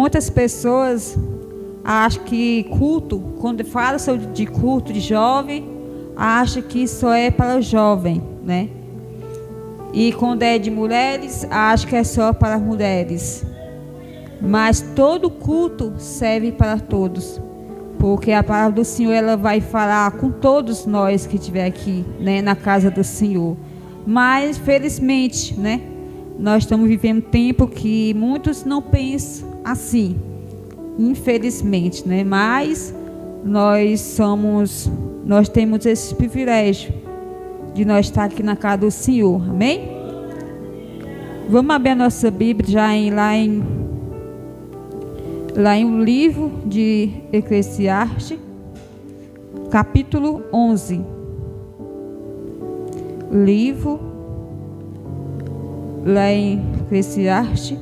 muitas pessoas acham que culto, quando fala de culto de jovem, acha que só é para jovem, né? E quando é de mulheres, acha que é só para mulheres. Mas todo culto serve para todos, porque a palavra do Senhor, ela vai falar com todos nós que estiver aqui, né, na casa do Senhor. Mas felizmente, né, nós estamos vivendo um tempo que muitos não pensam assim, infelizmente, né? Mas nós temos esse privilégio de nós estar aqui na casa do Senhor, amém? Vamos abrir a nossa Bíblia já lá em um livro de Eclesiastes, capítulo 11. Livro lá em Eclesiastes,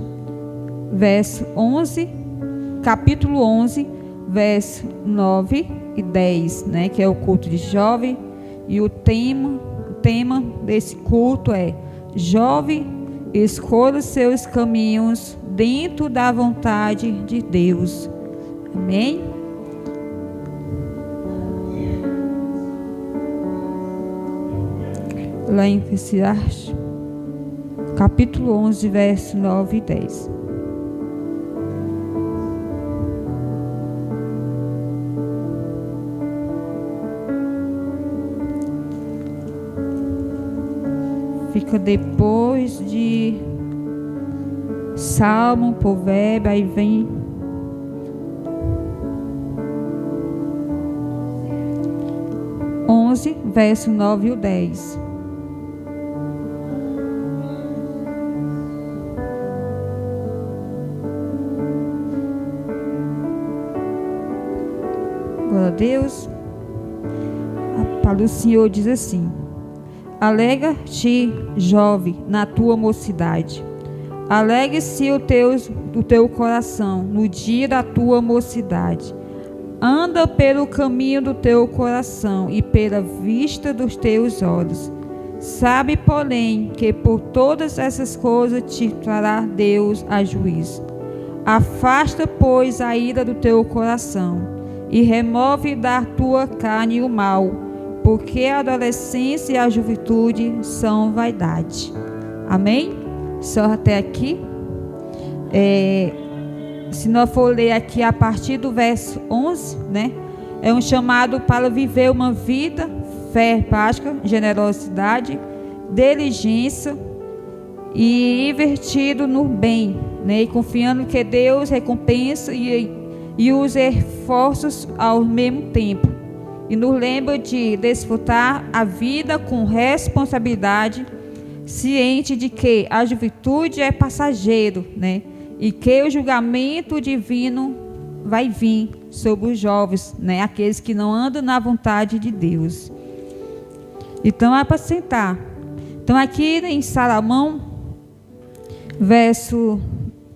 verso 11, capítulo 11, verso 9 e 10, né, que é o culto de jovem. E o tema desse culto é: jovem, escolha os seus caminhos dentro da vontade de Deus. Amém? Lá em Eclesiastes, capítulo 11, verso 9 e 10. Fica depois de Salmo, Provérbio, aí vem verso 9 e 10. Glória a Deus. A palavra do Senhor diz assim: alegra-te, jovem, na tua mocidade. Alegre-se o teu coração no dia da tua mocidade. Anda pelo caminho do teu coração e pela vista dos teus olhos. Sabe, porém, que por todas essas coisas te trará Deus a juízo. Afasta, pois, a ira do teu coração e remove da tua carne o mal, porque a adolescência e a juventude são vaidade. Amém? Só até aqui. Se nós for ler aqui a partir do verso 11, né? É um chamado para viver uma vida, fé, prática, generosidade, diligência e invertido no bem, né? E confiando que Deus recompensa e os esforços ao mesmo tempo. E nos lembra de desfrutar a vida com responsabilidade, ciente de que a juventude é passageiro, né? E que o julgamento divino vai vir sobre os jovens, né? Aqueles que não andam na vontade de Deus. Então é para sentar. Então aqui em Salomão,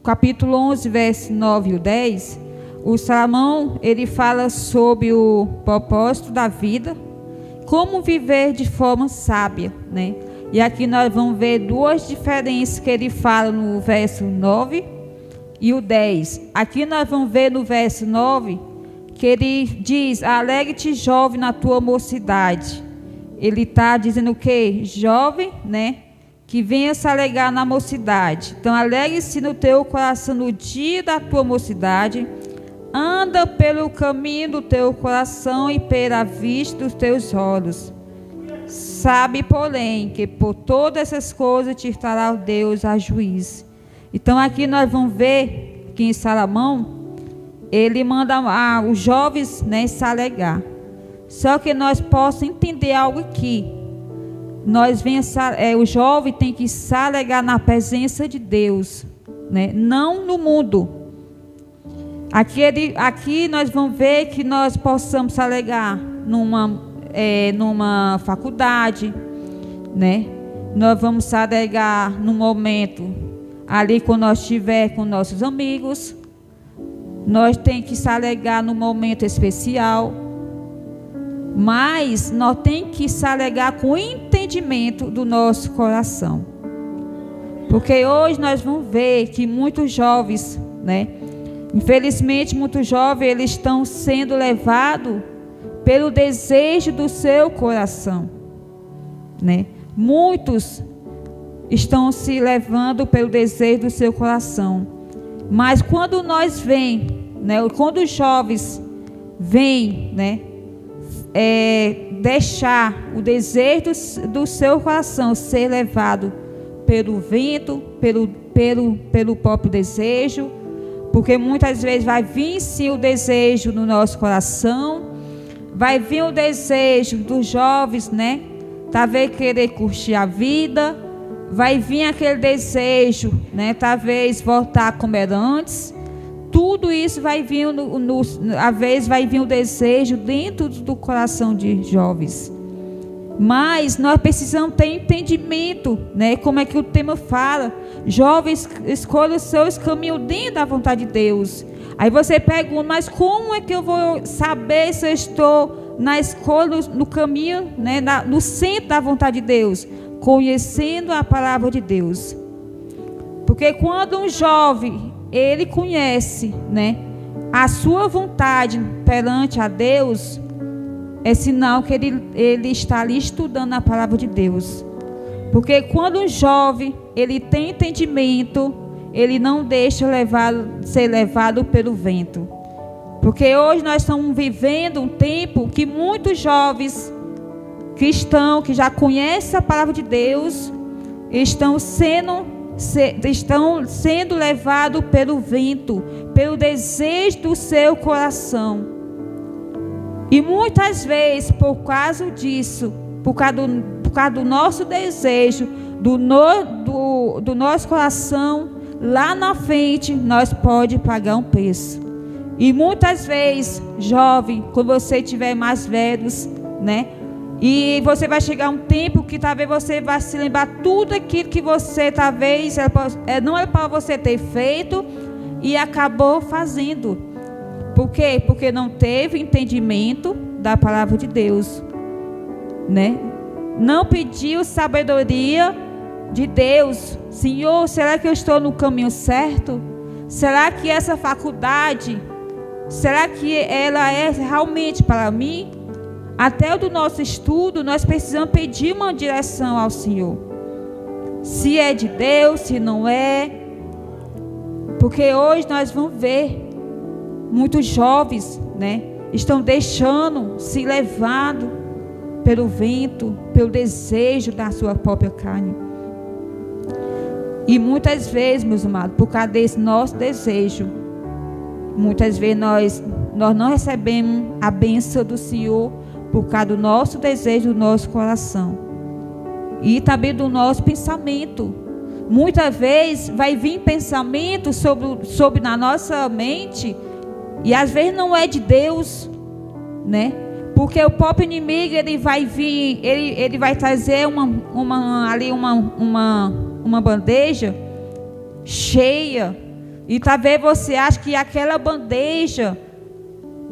capítulo 11, verso 9 e 10, o Salomão, ele fala sobre o propósito da vida, como viver de forma sábia, né? E aqui nós vamos ver duas diferenças que ele fala no verso 9 e o 10. Aqui nós vamos ver no verso 9 que ele diz: alegre-te, jovem, na tua mocidade. Ele está dizendo o quê? Jovem, né? Que venha se alegrar na mocidade. Então, alegre-se no teu coração no dia da tua mocidade. Anda pelo caminho do teu coração e pela vista dos teus olhos. Sabe, porém, que por todas essas coisas te trará Deus a juízo. Então aqui nós vamos ver que em Salomão, ele manda os jovens, né, se alegrar. Só que nós possamos entender algo aqui. O jovem tem que se alegrar na presença de Deus, né, não no mundo. Aqui nós vamos ver que nós possamos se alegrar numa faculdade, né? Nós vamos se alegrar no momento ali quando nós estiver com nossos amigos. Nós temos que se alegrar no momento especial. Mas nós temos que se alegrar com o entendimento do nosso coração. Porque hoje nós vamos ver que muitos jovens, né, Infelizmente, muitos jovens eles estão sendo levados pelo desejo do seu coração, né? Muitos estão se levando pelo desejo do seu coração. Mas quando nós vem, né? Quando os jovens vêm, né? Deixar o desejo do seu coração ser levado pelo vento, pelo próprio desejo, porque muitas vezes vai vir sim o desejo no nosso coração, vai vir o desejo dos jovens, né? Talvez querer curtir a vida, vai vir aquele desejo, né? Talvez voltar como era antes. Tudo isso vai vir, às vezes vai vir o desejo dentro do coração de jovens. Mas nós precisamos ter entendimento, né? Como é que o tema fala. Jovens, escolha os seus caminhos dentro da vontade de Deus. Aí você pergunta, mas como é que eu vou saber se eu estou na escolha, no caminho, né? No centro da vontade de Deus? Conhecendo a palavra de Deus. Porque quando um jovem, ele conhece, né, a sua vontade perante a Deus, é sinal que ele está ali estudando a palavra de Deus. Porque quando um jovem, ele tem entendimento, ele não deixa ser levado pelo vento. Porque hoje nós estamos vivendo um tempo que muitos jovens cristãos, que já conhecem a palavra de Deus, estão sendo levados pelo vento, pelo desejo do seu coração. E muitas vezes, por causa disso, por causa do nosso desejo, do nosso coração, lá na frente, nós podemos pagar um preço. E muitas vezes, jovem, quando você estiver mais velhos, né? E você vai chegar um tempo que talvez você vai se lembrar tudo aquilo que você talvez não era para você ter feito e acabou fazendo. Por quê? Porque não teve entendimento da palavra de Deus, né? Não pediu sabedoria de Deus. Senhor, será que eu estou no caminho certo? Será que essa faculdade, será que ela é realmente para mim? Até o do nosso estudo, nós precisamos pedir uma direção ao Senhor. Se é de Deus, se não é. Porque hoje nós vamos ver muitos jovens, né, estão deixando se levado pelo vento, pelo desejo da sua própria carne. E muitas vezes, meus amados, por causa desse nosso desejo, muitas vezes nós não recebemos a bênção do Senhor por causa do nosso desejo, do nosso coração. E também do nosso pensamento. Muitas vezes vai vir pensamento sobre na nossa mente, e às vezes não é de Deus, né? Porque o próprio inimigo, ele vai vir, ele vai trazer uma bandeja cheia, e talvez você ache que aquela bandeja,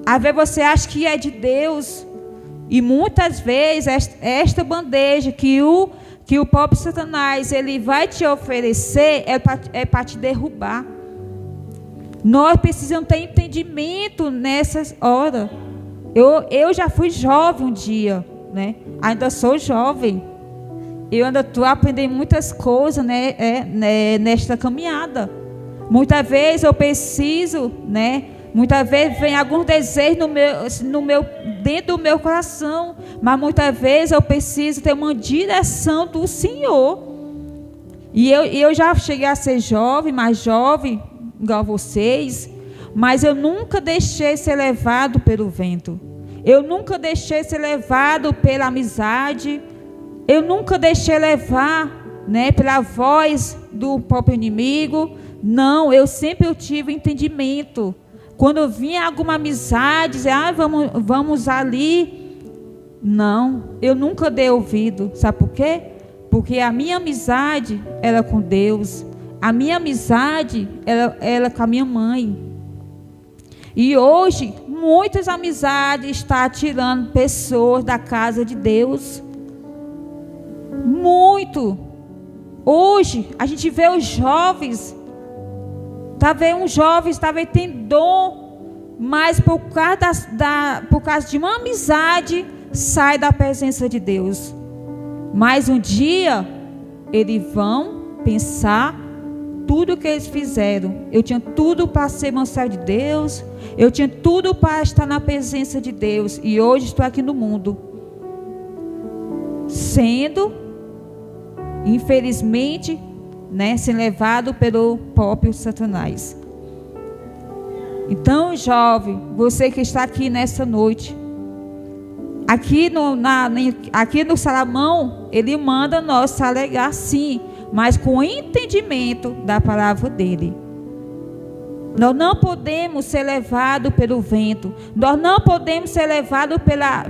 às vezes você acha que é de Deus, e muitas vezes esta bandeja que o próprio Satanás ele vai te oferecer é para te derrubar. Nós precisamos ter entendimento nessas horas. Eu já fui jovem um dia, né? Ainda sou jovem. Eu ainda estou aprendendo muitas coisas, né? Nesta caminhada. Muitas vezes eu preciso, né? Muitas vezes vem algum desejo dentro do meu coração, mas muitas vezes eu preciso ter uma direção do Senhor. E eu já cheguei a ser jovem, mais jovem, igual vocês, mas eu nunca deixei ser levado pelo vento. Eu nunca deixei ser levado pela amizade. Eu nunca deixei levar, né, pela voz do próprio inimigo. Não, eu sempre tive entendimento. Quando vinha alguma amizade, dizer, vamos ali. Não, eu nunca dei ouvido. Sabe por quê? Porque a minha amizade era com Deus. A minha amizade era com a minha mãe. E hoje, muitas amizades estão tirando pessoas da casa de Deus. Muito. Hoje, a gente vê os jovens Talvez um jovem tem dom, mas por causa de uma amizade, sai da presença de Deus. Mas um dia, eles vão pensar tudo que eles fizeram. Eu tinha tudo para ser mansão de Deus, eu tinha tudo para estar na presença de Deus, e hoje estou aqui no mundo, sendo, infelizmente, sendo levado pelo próprio Satanás. Então, jovem, você que está aqui nessa noite, aqui no Salomão, ele manda nós se alegrar, sim, mas com entendimento da palavra dele. Nós não podemos ser levados pelo vento, nós não podemos ser levados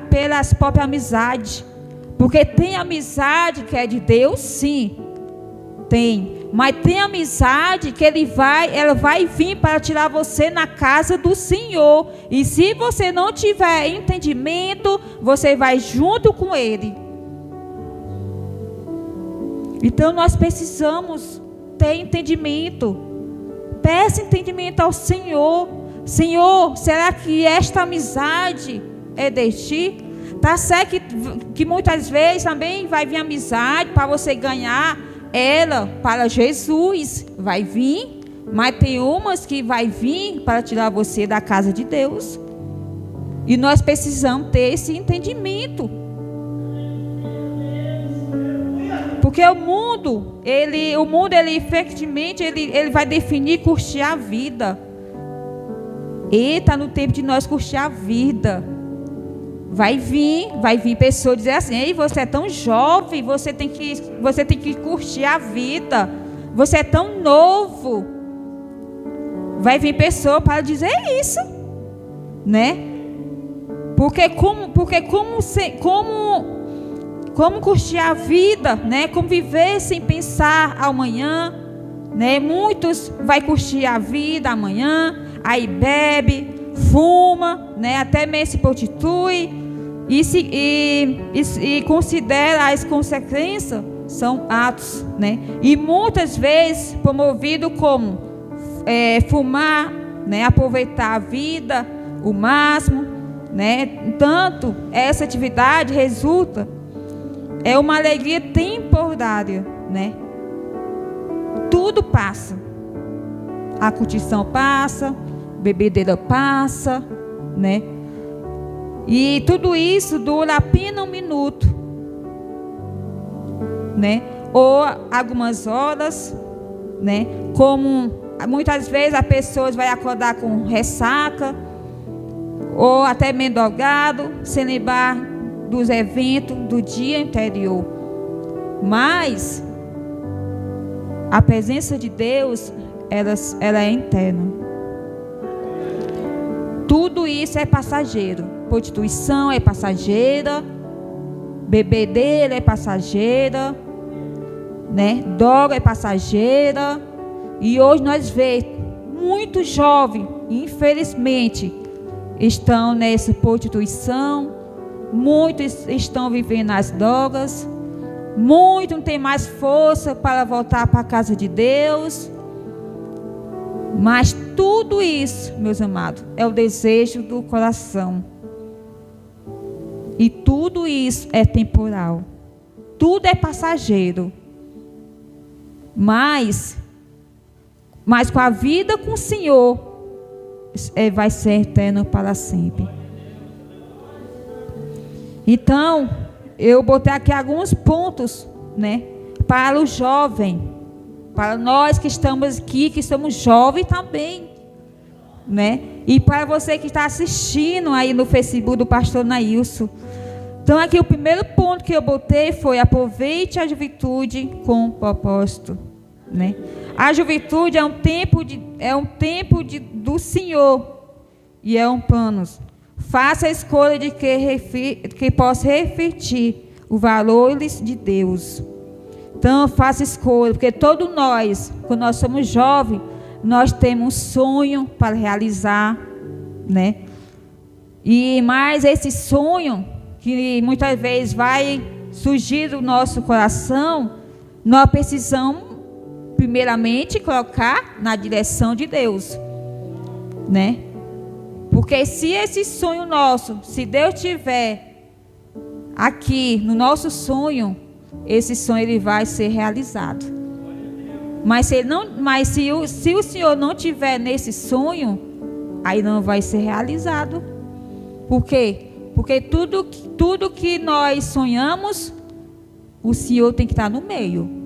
pelas próprias amizades, porque tem amizade que é de Deus, sim, tem, mas tem amizade que ela vai vir para tirar você na casa do Senhor, e se você não tiver entendimento, você vai junto com ele. Então nós precisamos ter entendimento. Peça entendimento ao Senhor. Senhor, será que esta amizade é de ti? Tá certo que muitas vezes também vai vir amizade para você ganhar ela para Jesus. Vai vir, mas tem umas que vai vir para tirar você da casa de Deus. E nós precisamos ter esse entendimento. Porque o mundo, ele efetivamente, ele vai definir curtir a vida. E está no tempo de nós curtir a vida. Vai vir pessoas dizer assim: ei, você é tão jovem, você tem que curtir a vida. Você é tão novo. Vai vir pessoa para dizer isso, Porque como curtir a vida, como viver sem pensar amanhã, Muitos vai curtir a vida amanhã, aí bebe, fuma, até mesmo se prostitui e considera as consequências são atos, E muitas vezes promovido como fumar, aproveitar a vida o máximo, Tanto essa atividade resulta uma alegria temporária, Tudo passa, a curtição passa, bebedeira passa, E tudo isso dura apenas 1 minuto, Ou algumas horas, Como muitas vezes a pessoa vai acordar com ressaca, ou até meio drogado, sem lembrar dos eventos do dia anterior. Mas a presença de Deus, ela é eterna. Tudo isso é passageiro. Prostituição é passageira, bebedeira é passageira, droga é passageira. E hoje nós vemos muitos jovens, infelizmente, estão nessa prostituição, muitos estão vivendo nas drogas, muitos não têm mais força para voltar para a casa de Deus. Mas tudo isso, meus amados, é o desejo do coração. E tudo isso é temporal. Tudo é passageiro. Mas com a vida com o Senhor, vai ser eterno para sempre. Então, eu botei aqui alguns pontos, para o jovem, para nós que estamos aqui, que somos jovens também, E para você que está assistindo aí no Facebook do pastor Nailson. Então, aqui o primeiro ponto que eu botei foi: aproveite a juventude com propósito, A juventude é um tempo do Senhor e é um plano. Faça a escolha de que possa refletir os valores de Deus. Então, faça escolha, porque todos nós, quando nós somos jovens, nós temos um sonho para realizar, E mais esse sonho, que muitas vezes vai surgir do nosso coração, nós precisamos primeiramente colocar na direção de Deus, né? Porque se esse sonho nosso, se Deus tiver aqui no nosso sonho, esse sonho ele vai ser realizado. Mas se o Senhor não tiver nesse sonho, aí não vai ser realizado. Por quê? Porque tudo que nós sonhamos, o Senhor tem que estar no meio.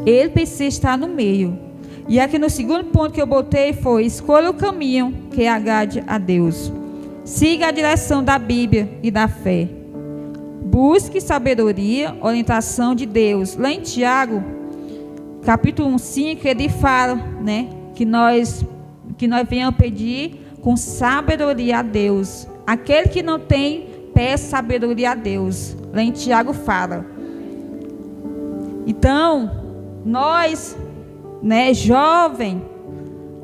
Ele precisa estar no meio. E aqui no segundo ponto que eu botei foi: escolha o caminho que agrade a Deus. Siga a direção da Bíblia e da fé. Busque sabedoria, orientação de Deus. Lá em Tiago, capítulo 1:5, ele fala, né, que nós venhamos pedir com sabedoria a Deus. Aquele que não tem, peça sabedoria a Deus. Lá em Tiago fala. Então, nós, né, jovem,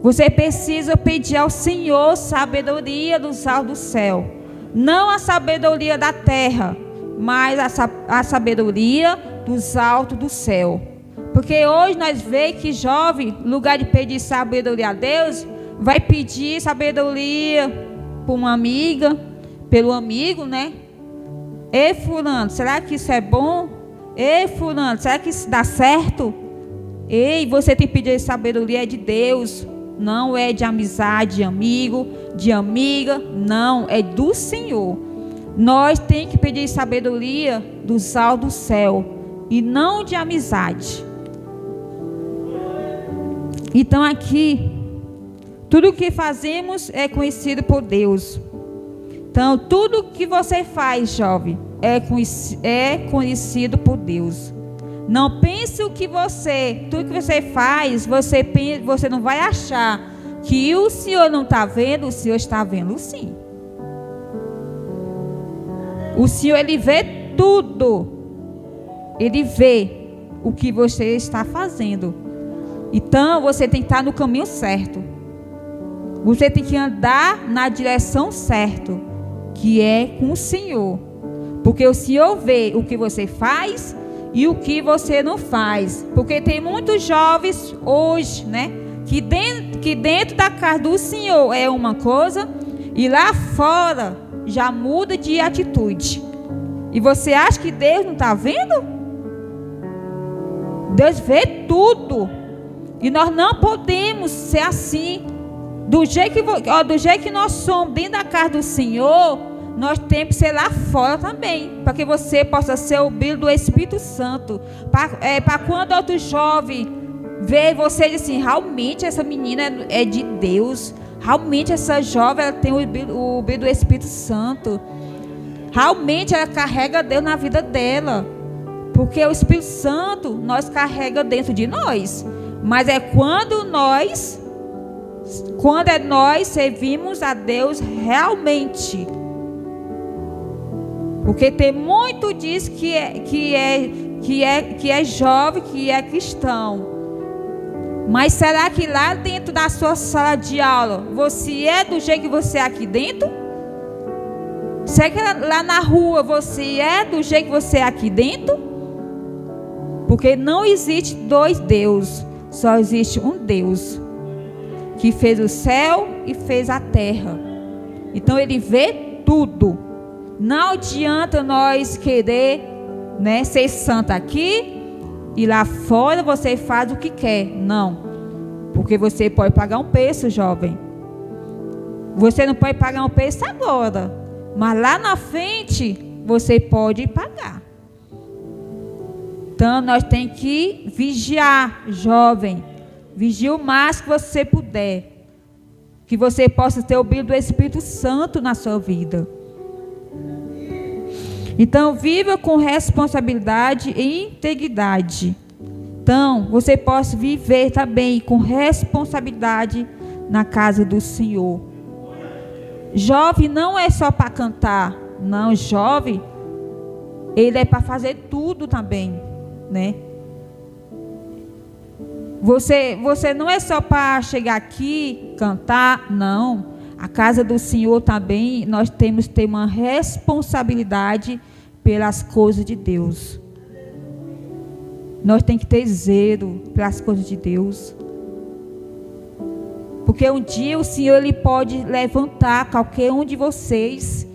você precisa pedir ao Senhor sabedoria dos altos do céu. Não a sabedoria da terra, mas a sabedoria dos altos do céu. Porque hoje nós vemos que jovem, no lugar de pedir sabedoria a Deus, vai pedir sabedoria para uma amiga, pelo amigo, né? Ei, fulano, será que isso é bom? Ei, fulano, será que isso dá certo? Ei, você tem que pedir sabedoria de Deus. Não é de amizade, de amigo, de amiga. Não, é do Senhor. Nós temos que pedir sabedoria dos altos do céu e não de amizade. Então aqui, tudo o que fazemos é conhecido por Deus. Então, tudo que você faz, jovem, é conhecido por Deus. Não pense tudo que você faz, você não vai achar que o Senhor não está vendo, o Senhor está vendo sim. O Senhor, Ele vê tudo. Ele vê o que você está fazendo. Então, você tem que estar no caminho certo. Você tem que andar na direção certa, que é com o Senhor. Porque o Senhor vê o que você faz e o que você não faz. Porque tem muitos jovens hoje, né, que dentro da casa do Senhor é uma coisa e lá fora já muda de atitude. E você acha que Deus não está vendo? Deus vê tudo. E nós não podemos ser assim. Do jeito que nós somos dentro da casa do Senhor, nós temos que ser lá fora também, para que você possa ser o brilho do Espírito Santo. Para quando outro jovem vê você e diz assim: realmente essa menina é de Deus. Realmente essa jovem ela tem o brilho do Espírito Santo. Realmente ela carrega Deus na vida dela. Porque o Espírito Santo nós carrega dentro de nós. Mas é quando nós servimos a Deus realmente. Porque tem muito disso que é jovem, que é cristão. Mas será que lá dentro da sua sala de aula você é do jeito que você é aqui dentro? Será que lá na rua você é do jeito que você é aqui dentro? Porque não existe dois deuses, só existe um Deus que fez o céu e fez a terra. Então Ele vê tudo. Não adianta nós querer, né, ser santo aqui e lá fora você faz o que quer. Não. Porque você pode pagar um preço, jovem. Você não pode pagar um preço agora, mas lá na frente você pode pagar. Então nós temos que vigiar, jovem. Vigie o máximo que você puder. Que você possa ter o brilho do Espírito Santo na sua vida. Então, viva com responsabilidade e integridade. Então, você possa viver também com responsabilidade na casa do Senhor. Jovem não é só para cantar. Não, jovem, ele é para fazer tudo também, né? Você não é só para chegar aqui, cantar, não. A casa do Senhor também, nós temos que ter uma responsabilidade pelas coisas de Deus. Nós temos que ter zelo pelas coisas de Deus. Porque um dia o Senhor Ele pode levantar qualquer um de vocês.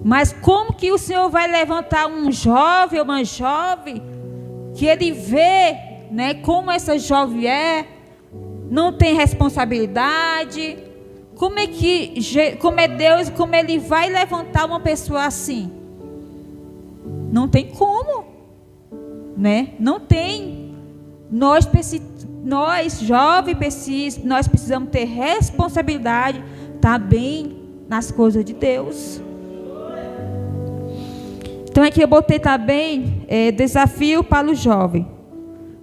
Mas como que o Senhor vai levantar um jovem ou uma jovem que Ele vê, né, como essa jovem não tem responsabilidade? Como é Deus, como Ele vai levantar uma pessoa assim? Não tem como, né? Não tem. Nós jovens nós precisamos ter responsabilidade também nas coisas de Deus. Então aqui eu botei também desafio para o jovem.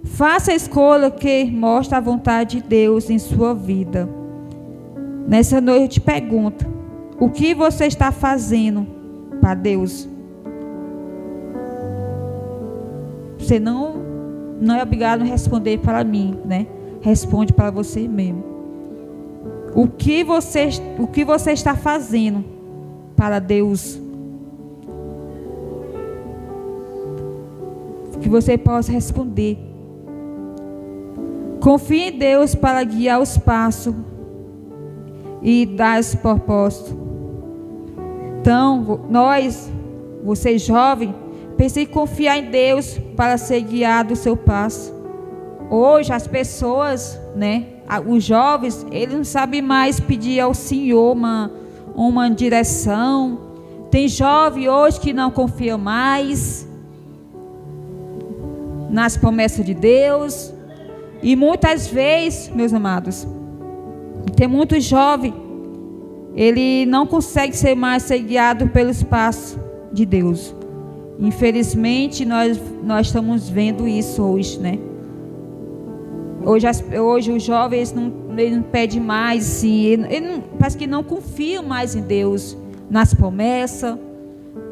Faça a escolha que mostra a vontade de Deus em sua vida. Nessa noite eu te pergunto: o que você está fazendo para Deus? Você não é obrigado a responder para mim, né? Responde para você mesmo. O que você está fazendo para Deus? Que você possa responder. Confie em Deus para guiar os passos e dar os propósitos. Então, você jovem, pense em confiar em Deus para ser guiado o seu passo. Hoje as pessoas, né, os jovens, eles não sabem mais pedir ao Senhor uma direção. Tem jovem hoje que não confia mais nas promessas de Deus. E muitas vezes, meus amados, tem muito jovem, ele não consegue ser guiado pelos passos de Deus. Infelizmente nós estamos vendo isso hoje, né? Hoje os jovens ele não pede mais, sim, parece que não confiam mais em Deus, nas promessas.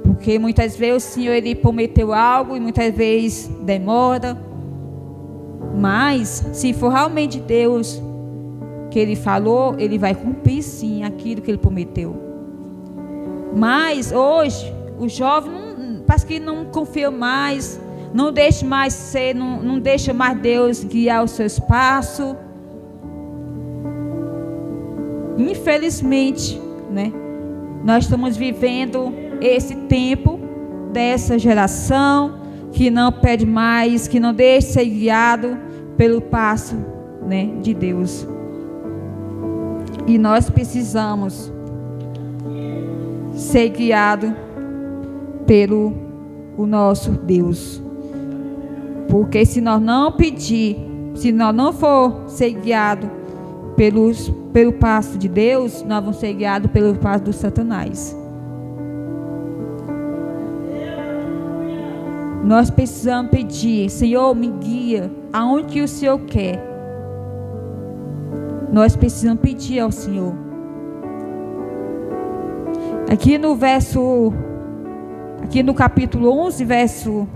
Porque muitas vezes o Senhor Ele prometeu algo e muitas vezes demora. Mas se for realmente Deus que Ele falou, Ele vai cumprir sim aquilo que Ele prometeu. Mas hoje o jovem parece que não confia mais, não deixa mais não deixa mais Deus guiar os seus passos. Infelizmente, né? Nós estamos vivendo esse tempo dessa geração que não pede mais, que não deixa ser guiado pelo passo, né, de Deus. E nós precisamos ser guiados pelo o nosso Deus. Porque se nós não pedir, se nós não for ser guiados pelo passo de Deus, nós vamos ser guiados pelo passo do Satanás. Nós precisamos pedir: Senhor, me guia aonde que o Senhor quer. Nós precisamos pedir ao Senhor. Aqui no capítulo 11, verso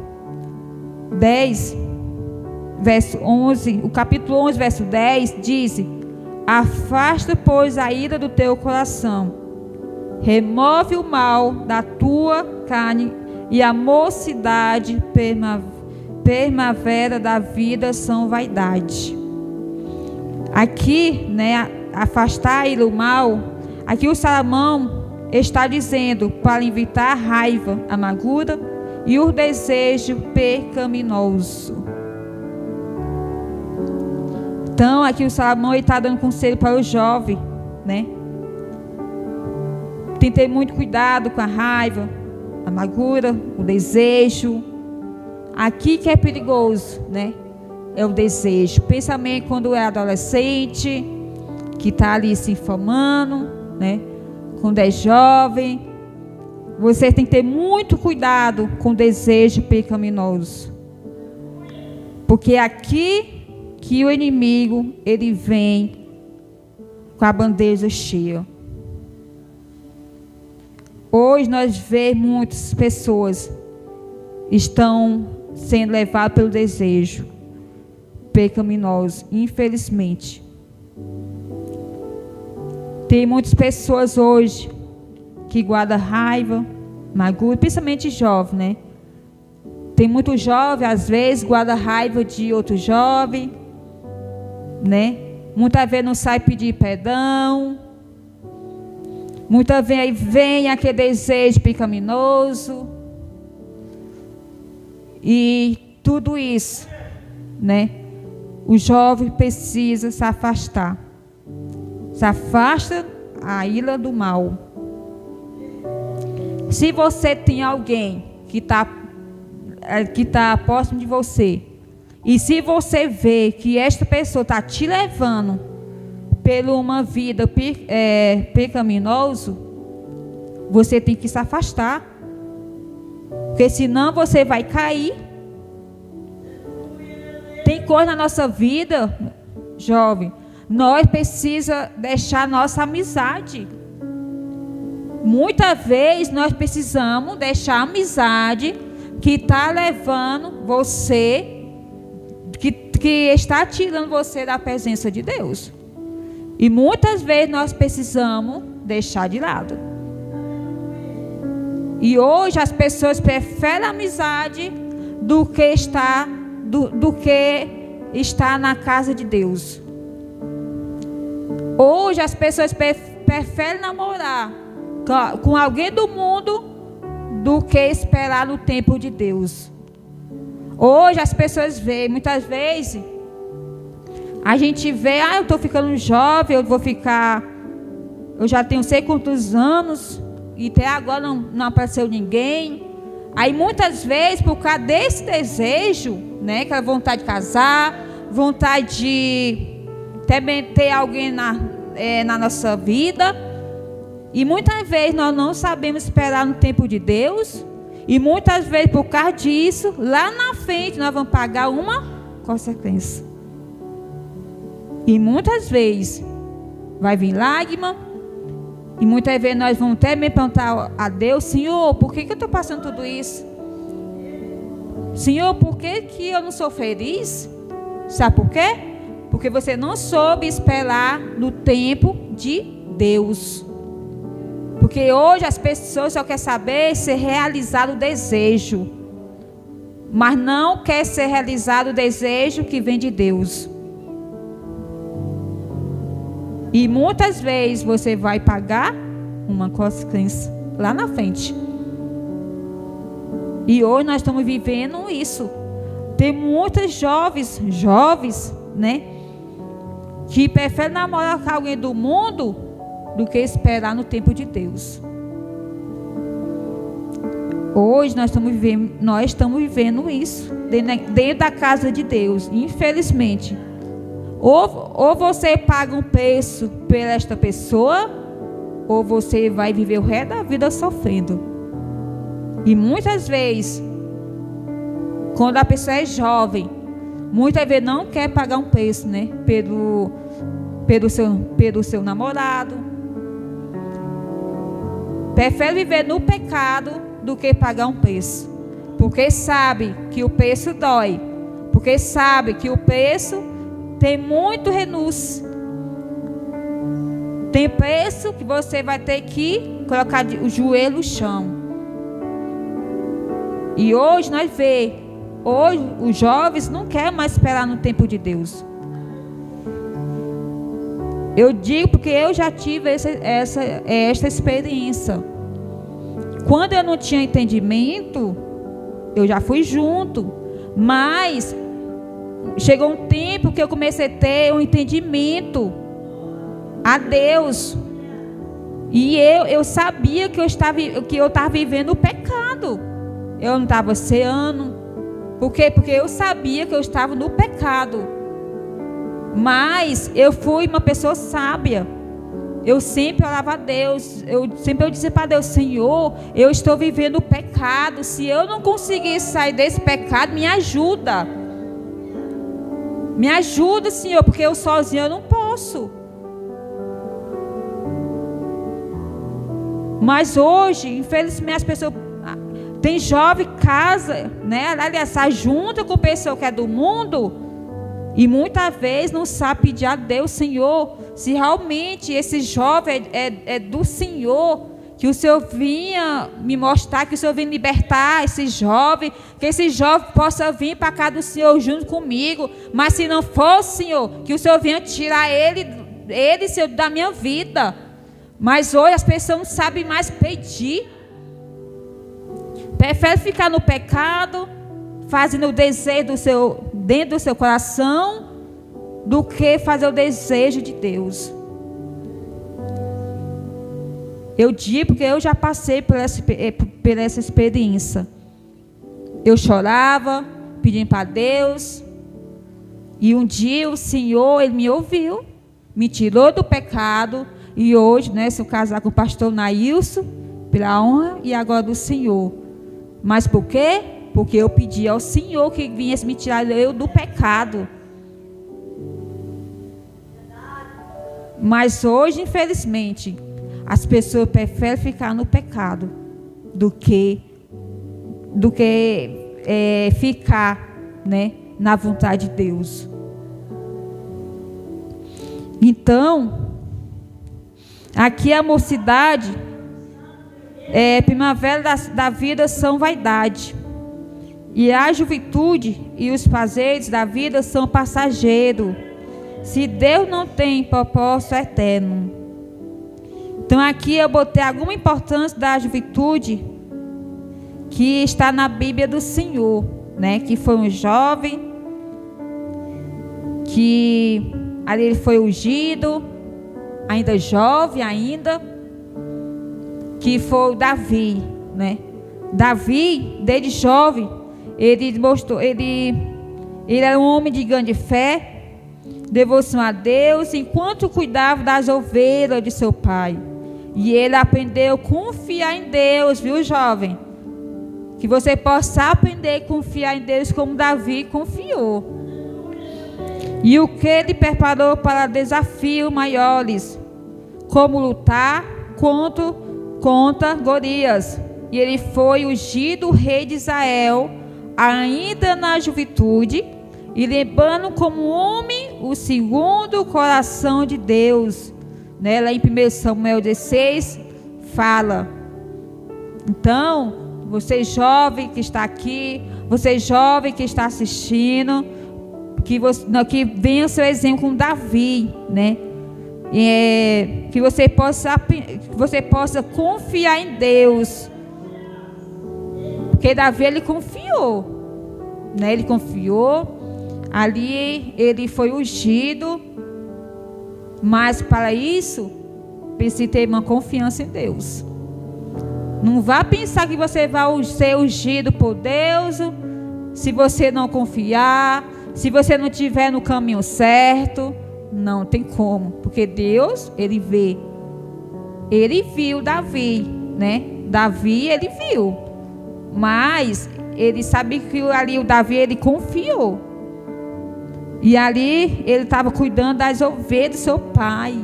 10, verso 11, o capítulo 11, verso 10 diz: afasta, pois, a ira do teu coração, remove o mal da tua carne, e a mocidade, primavera da vida são vaidade. Aqui, né, afastar o mal, aqui o Salomão está dizendo para evitar a raiva, a amargura e o desejo pecaminoso. Então, aqui o Salomão está dando conselho para o jovem, né? Tem que ter muito cuidado com a raiva, a amargura, o desejo. Aqui que é perigoso, né? É o desejo. Pensamento quando é adolescente, que está ali se informando, né? Quando é jovem, você tem que ter muito cuidado com o desejo pecaminoso. Porque aqui que o inimigo, ele vem com a bandeja cheia. Hoje nós vemos muitas pessoas estão sendo levadas pelo desejo pecaminoso, infelizmente. Tem muitas pessoas hoje que guardam raiva, amargura, principalmente jovens, né? Tem muito jovem, às vezes, guarda raiva de outro jovem, né? Muitas vezes não sai pedir perdão. Muitas vezes vem aquele desejo pecaminoso. E tudo isso, né? O jovem precisa se afastar. Se afasta a ilha do mal. Se você tem alguém que está próximo de você, e se você vê que esta pessoa está te levando pela uma vida pecaminosa, você tem que se afastar. Porque senão você vai cair. Tem coisa na nossa vida, jovem, nós precisamos deixar nossa amizade. Muitas vezes nós precisamos deixar a amizade que está levando você, que está tirando você da presença de Deus. E muitas vezes nós precisamos deixar de lado. E hoje as pessoas preferem a amizade do que estar na casa de Deus. Hoje as pessoas preferem namorar com alguém do mundo do que esperar no tempo de Deus. Hoje as pessoas veem, muitas vezes, a gente vê, eu estou ficando jovem, eu já tenho sei quantos anos, e até agora não apareceu ninguém. Aí muitas vezes, por causa desse desejo, né, aquela vontade de casar, vontade de também ter alguém na nossa vida, e muitas vezes nós não sabemos esperar no tempo de Deus, e muitas vezes por causa disso, lá na frente nós vamos pagar uma consequência. E muitas vezes vai vir lágrima, e muitas vezes nós vamos até me perguntar a Deus: Senhor, por que eu estou passando tudo isso? Senhor, por que eu não sou feliz? Sabe por quê? Porque você não soube esperar no tempo de Deus. Porque hoje as pessoas só querem saber ser realizado o desejo, mas não quer ser realizado o desejo que vem de Deus. E muitas vezes você vai pagar uma consequência lá na frente. E hoje nós estamos vivendo isso. Tem muitos jovens, né, que preferem namorar com alguém do mundo do que esperar no tempo de Deus. Hoje nós estamos vivendo isso dentro da casa de Deus, infelizmente. Ou você paga um preço por esta pessoa, ou você vai viver o resto da vida sofrendo. E muitas vezes, quando a pessoa é jovem, muitas vezes não quer pagar um preço, né, pelo seu namorado. Prefere viver no pecado do que pagar um preço. Porque sabe que o preço dói. Porque sabe que o preço tem muito renúncio. Tem preço que você vai ter que colocar o joelho no chão. E hoje nós vemos, hoje os jovens não querem mais esperar no tempo de Deus. Eu digo porque eu já tive esta experiência. Quando eu não tinha entendimento, eu já fui junto. Mas chegou um tempo que eu comecei a ter um entendimento a Deus. E eu sabia que eu estava vivendo o pecado. Eu não estava ceando. Por quê? Porque eu sabia que eu estava no pecado. Mas eu fui uma pessoa sábia. Eu sempre orava a Deus. Eu dizia para Deus: Senhor, eu estou vivendo o pecado. Se eu não conseguir sair desse pecado, me ajuda. Me ajuda, Senhor, porque eu sozinho eu não posso. Mas hoje, infelizmente, as pessoas... Tem jovem que casa, né? Aliás, sai junto com pessoa que é do mundo, e muitas vezes não sabe pedir a Deus: Senhor, se realmente esse jovem é do Senhor, que o Senhor vinha me mostrar, que o Senhor vinha libertar esse jovem, que esse jovem possa vir para cá do Senhor junto comigo. Mas se não for, Senhor, que o Senhor venha tirar ele, Senhor, da minha vida. Mas hoje as pessoas não sabem mais pedir. Prefere ficar no pecado, fazendo o desejo dentro do seu coração, do que fazer o desejo de Deus. Eu digo porque eu já passei por essa experiência. Eu chorava, pedindo para Deus. E um dia o Senhor, Ele me ouviu, me tirou do pecado. E hoje, né, sou casada com o pastor Nailson, pela honra e agora do Senhor. Mas por quê? Porque eu pedi ao Senhor que viesse me tirar eu do pecado. Mas hoje, infelizmente, as pessoas preferem ficar no pecado do que ficar, né, na vontade de Deus. Então, aqui a mocidade, primavera da vida são vaidade. E a juventude e os prazeres da vida são passageiros. Se Deus não tem propósito eterno. Então aqui eu botei alguma importância da juventude que está na Bíblia do Senhor, né? Que foi um jovem que ali ele foi ungido, ainda jovem ainda, que foi o Davi, né? Davi, desde jovem, ele mostrou, ele era um homem de grande fé, devoção a Deus, enquanto cuidava das ovelhas de seu pai. E ele aprendeu a confiar em Deus, viu, jovem? Que você possa aprender a confiar em Deus como Davi confiou. E o que ele preparou para desafios maiores, como lutar contra Golias. E ele foi ungido rei de Israel, ainda na juventude, e lembrando como homem o segundo coração de Deus. Lá em 1 Samuel 16 fala. Então, você jovem que está aqui, você jovem que está assistindo, que venha o seu exemplo com Davi, né? Que você possa confiar em Deus, porque Davi ele confiou, né? Ele confiou. Ali ele foi ungido, mas para isso precisa ter uma confiança em Deus. Não vá pensar que você vai ser ungido por Deus se você não confiar, se você não estiver no caminho certo. Não tem como, porque Deus, ele vê. Ele viu Davi, né? Davi, ele viu, mas ele sabe que ali o Davi, ele confiou. E ali ele estava cuidando das ovelhas do seu pai.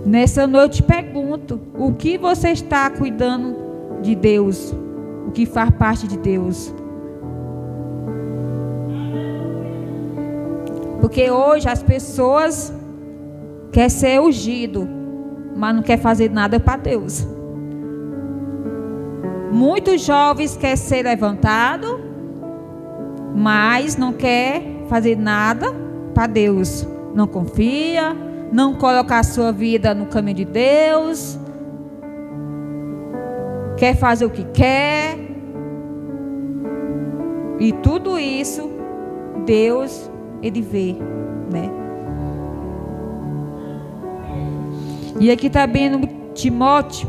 Nessa noite eu te pergunto, o que você está cuidando de Deus? O que faz parte de Deus? Porque hoje as pessoas querem ser ungido, mas não querem fazer nada para Deus. Muitos jovens querem ser levantados, mas não quer fazer nada para Deus. Não confia, não coloca a sua vida no caminho de Deus, quer fazer o que quer. E tudo isso Deus, ele vê, né? E aqui também no Timóteo,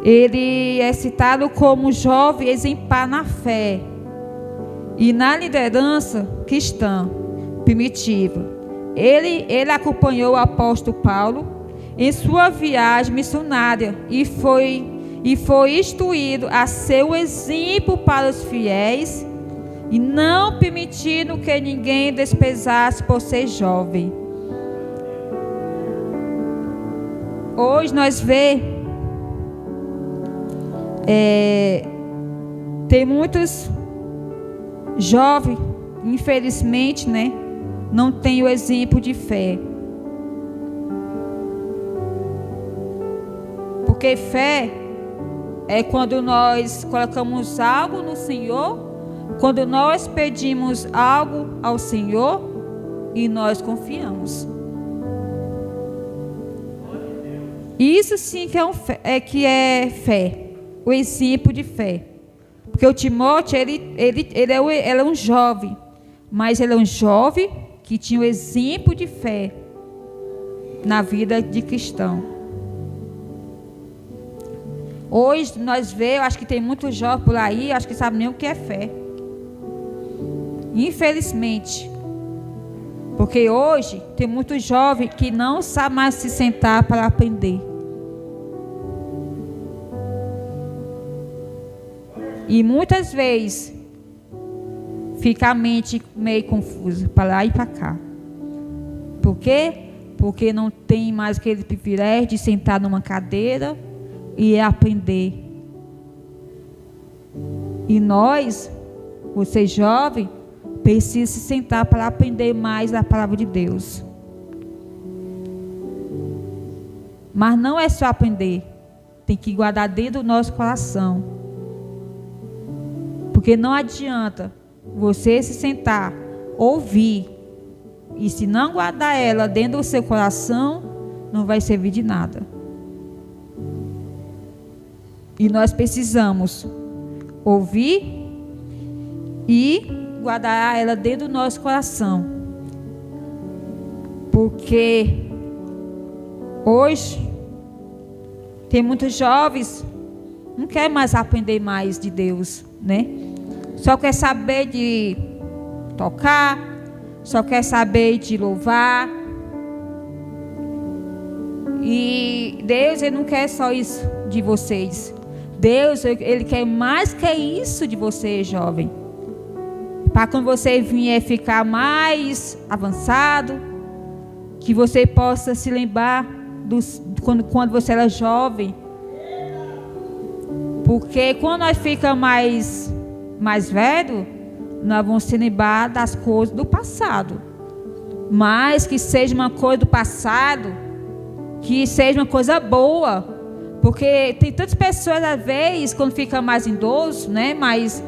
ele é citado como jovem exemplar na fé e na liderança cristã primitiva. Ele acompanhou o apóstolo Paulo em sua viagem missionária e foi instruído a ser o exemplo para os fiéis e não permitindo que ninguém desprezasse por ser jovem. Hoje nós vemos tem muitos jovens, infelizmente, né, não tem o exemplo de fé. Porque fé é quando nós colocamos algo no Senhor, quando nós pedimos algo ao Senhor e nós confiamos. Isso sim que é fé, o exemplo de fé. Porque o Timóteo, ele é um jovem, mas ele é um jovem que tinha o exemplo de fé na vida de cristão. Hoje nós vemos, acho que tem muitos jovens por aí, acho que sabem nem o que é fé. Infelizmente. Porque hoje tem muitos jovens que não sabem mais se sentar para aprender. E muitas vezes fica a mente meio confusa, para lá e para cá. Por quê? Porque não tem mais aquele privilégio de sentar numa cadeira e aprender. E nós, você jovem, precisa se sentar para aprender mais da palavra de Deus. Mas não é só aprender, tem que guardar dentro do nosso coração. Porque não adianta você se sentar, ouvir, e se não guardar ela dentro do seu coração, não vai servir de nada. E nós precisamos ouvir e guardar ela dentro do nosso coração. Porque hoje tem muitos jovens não querem mais aprender mais de Deus, né? Só quer saber de tocar, só quer saber de louvar. E Deus, Ele não quer só isso de vocês. Deus, Ele quer mais que isso de você, jovem. Para quando você vier ficar mais avançado, que você possa se lembrar quando você era jovem. Porque quando nós ficamos mais velhos, nós vamos se lembrar das coisas do passado. Mas que seja uma coisa do passado, que seja uma coisa boa. Porque tem tantas pessoas, às vezes, quando fica mais idoso, né? Mas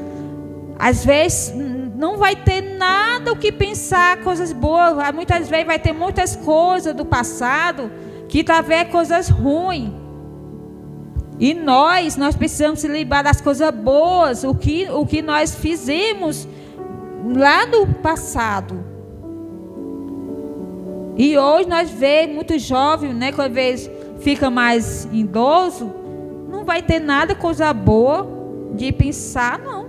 às vezes não vai ter nada o que pensar, coisas boas. Muitas vezes vai ter muitas coisas do passado que talvez é coisas ruins. E nós precisamos se lembrar das coisas boas, o que nós fizemos lá no passado. E hoje nós vemos muitos jovens, né, quando às vezes fica mais idoso, não vai ter nada coisa boa de pensar, não.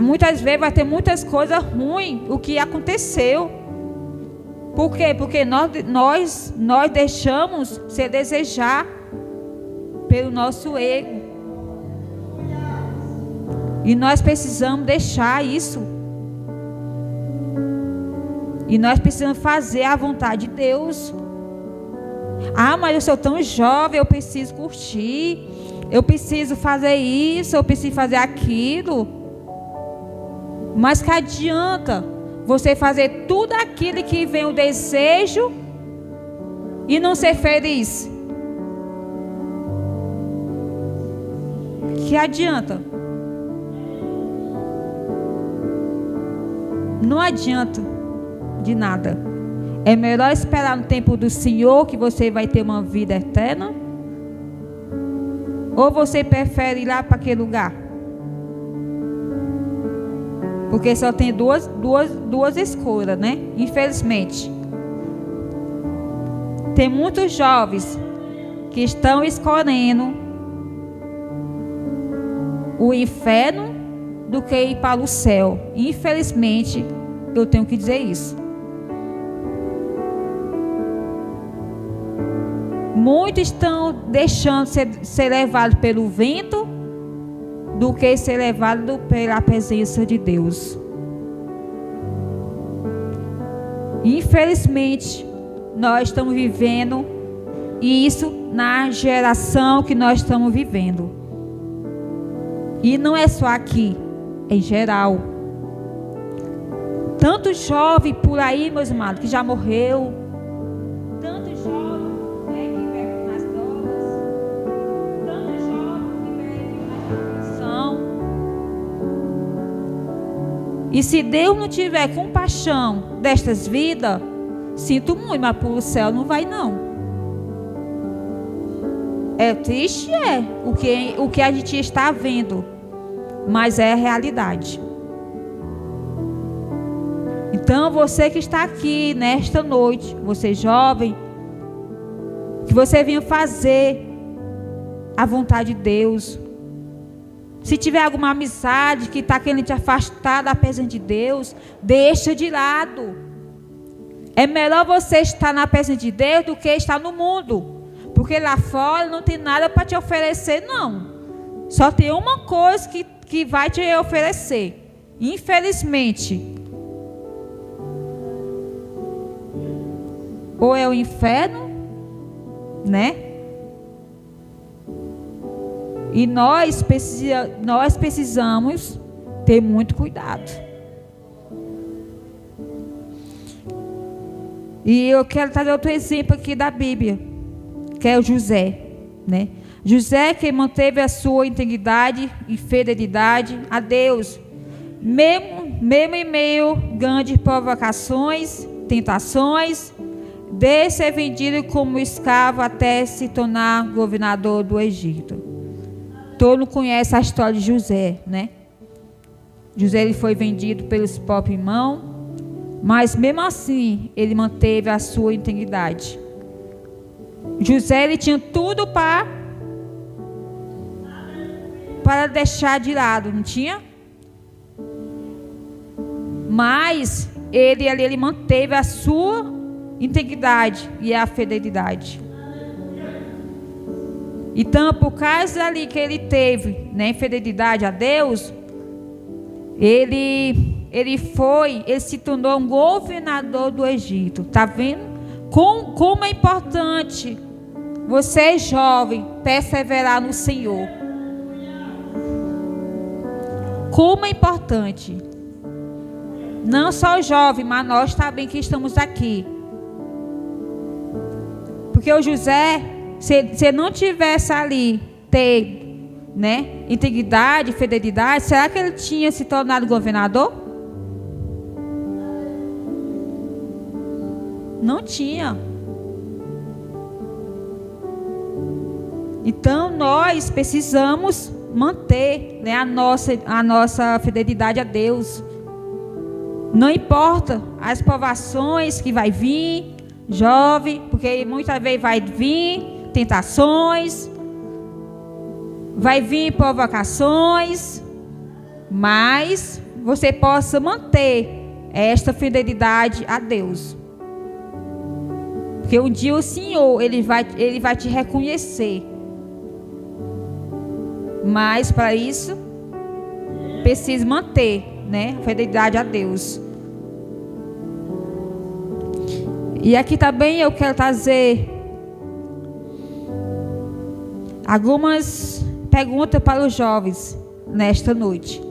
Muitas vezes vai ter muitas coisas ruins, o que aconteceu. Por quê? Porque nós deixamos se desejar pelo nosso ego. E nós precisamos deixar isso. E nós precisamos fazer a vontade de Deus. Ah, mas eu sou tão jovem, eu preciso curtir, eu preciso fazer isso, eu preciso fazer aquilo. Mas que adianta você fazer tudo aquilo que vem o desejo e não ser feliz? Que adianta? Não adianta de nada. É melhor esperar no tempo do Senhor, que você vai ter uma vida eterna? Ou você prefere ir lá para aquele lugar? Porque só tem duas escolhas, né? Infelizmente. Tem muitos jovens que estão escolhendo o inferno do que ir para o céu. Infelizmente, eu tenho que dizer isso. Muitos estão deixando ser levados pelo vento do que ser levados pela presença de Deus. Infelizmente, nós estamos vivendo isso na geração que nós estamos vivendo. E não é só aqui, é em geral. Tanto jovem por aí, meus amados, que já morreu. Tanto jovem, né, que bebe nas drogas. E se Deus não tiver compaixão destas vidas, sinto muito, mas para o céu não vai não. É triste, o que a gente está vendo, mas é a realidade. Então você que está aqui nesta noite, você jovem, que você venha fazer a vontade de Deus. Se tiver alguma amizade que está querendo te afastar da presença de Deus, deixa de lado. É melhor você estar na presença de Deus do que estar no mundo. Porque lá fora não tem nada para te oferecer, não. Só tem uma coisa que vai te oferecer. Infelizmente. Ou é o inferno, né? E nós precisamos ter muito cuidado. E eu quero trazer outro exemplo aqui da Bíblia, que é o José, né? José que manteve a sua integridade e fidelidade a Deus, mesmo em meio a grandes provocações, tentações, de ser vendido como escravo até se tornar governador do Egito. Todo mundo conhece a história de José, né? José ele foi vendido pelos próprios irmãos, mas mesmo assim ele manteve a sua integridade. José ele tinha tudo para deixar de lado, não tinha? Mas ele manteve a sua integridade e a fidelidade. Então, por causa ali que ele teve, né, fidelidade a Deus, ele se tornou um governador do Egito. Tá vendo? Como é importante você, jovem, perseverar no Senhor. Como é importante. Não só o jovem, mas nós também que estamos aqui. Porque o José, se não tivesse ali, né, integridade, fidelidade, será que ele tinha se tornado governador? Não tinha. Então nós precisamos manter, né, a nossa fidelidade a Deus. Não importa as provações que vai vir, jovem, porque muitas vezes vai vir tentações, vai vir provocações, mas você possa manter esta fidelidade a Deus. Porque um dia o Senhor, ele vai te reconhecer. Mas para isso, precisa manter, né, a fidelidade a Deus. E aqui também eu quero trazer algumas perguntas para os jovens nesta noite.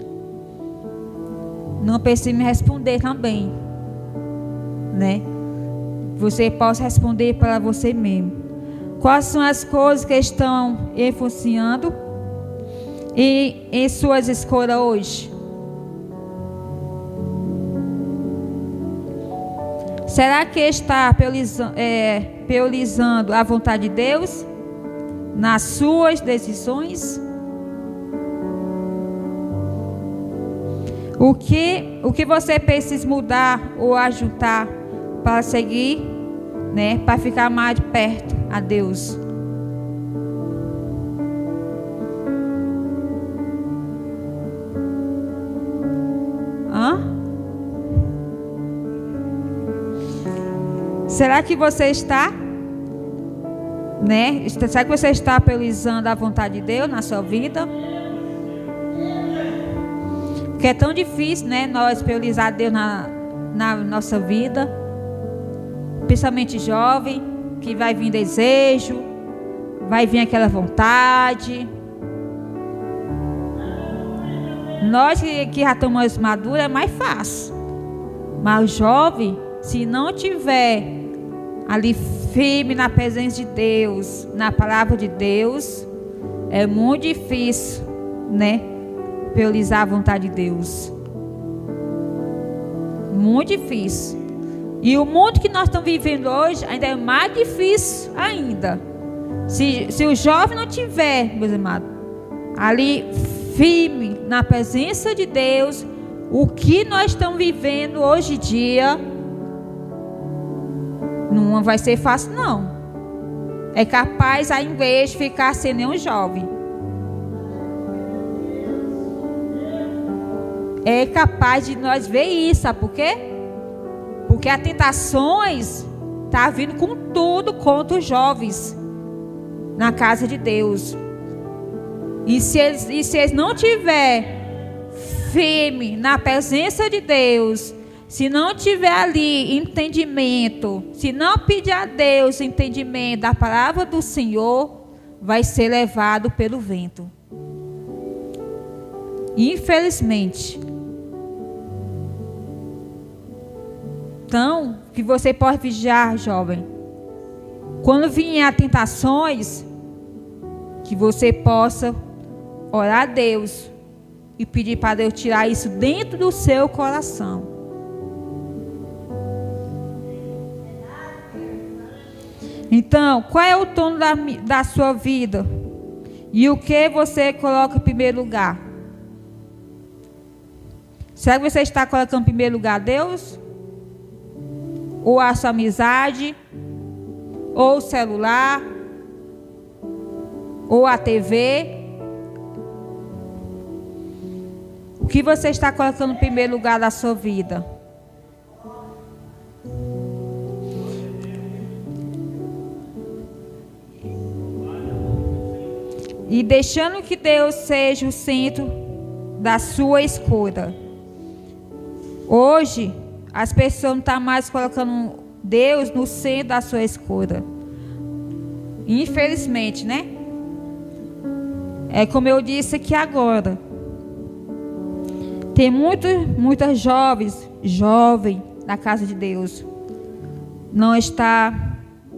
Não precisa me responder também, né? Você pode responder para você mesmo. Quais são as coisas que estão influenciando em suas escolhas hoje? Será que está priorizando a vontade de Deus nas suas decisões? O que você precisa mudar ou ajustar para seguir, né, para ficar mais perto a Deus? Será que você está, né? Será que você está priorizando a vontade de Deus na sua vida? Porque é tão difícil, né, nós priorizar Deus na nossa vida, principalmente jovem, que vai vir desejo, vai vir aquela vontade. Nós que já estamos maduros é mais fácil, mas o jovem, se não tiver ali firme na presença de Deus, na palavra de Deus, é muito difícil, né, priorizar a vontade de Deus. Muito difícil. E o mundo que nós estamos vivendo hoje ainda é mais difícil ainda. Se o jovem não tiver, meus amados, ali firme na presença de Deus, o que nós estamos vivendo hoje em dia não vai ser fácil, não. É capaz, ao invés de ficar sem nenhum jovem, é capaz de nós ver isso, sabe por quê? Porque as tentações estão vindo com tudo contra os jovens na casa de Deus. E se eles não tiverem firme na presença de Deus, se não tiver ali entendimento, se não pedir a Deus entendimento da palavra do Senhor, vai ser levado pelo vento. Infelizmente. Então, que você pode vigiar, jovem. Quando vier tentações, que você possa orar a Deus e pedir para Deus tirar isso dentro do seu coração. Então, qual é o tom da sua vida? E o que você coloca em primeiro lugar? Será que você está colocando em primeiro lugar Deus? Ou a sua amizade? Ou o celular? Ou a TV? O que você está colocando em primeiro lugar da sua vida? E deixando que Deus seja o centro da sua escolha. Hoje, as pessoas não estão mais colocando Deus no centro da sua escolha. Infelizmente, né? É como eu disse aqui agora. Tem muitas jovens na casa de Deus. Não está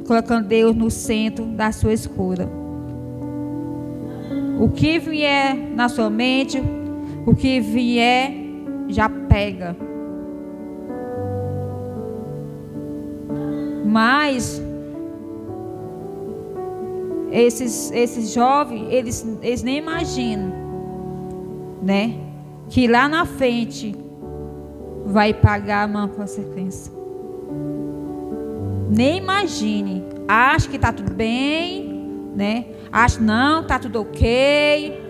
colocando Deus no centro da sua escolha. O que vier na sua mente, o que vier, já pega. Mas esses jovens, eles nem imaginam, né? Que lá na frente vai pagar uma consequência. Nem imagine. Acha que está tudo bem, né? Acha não, está tudo ok.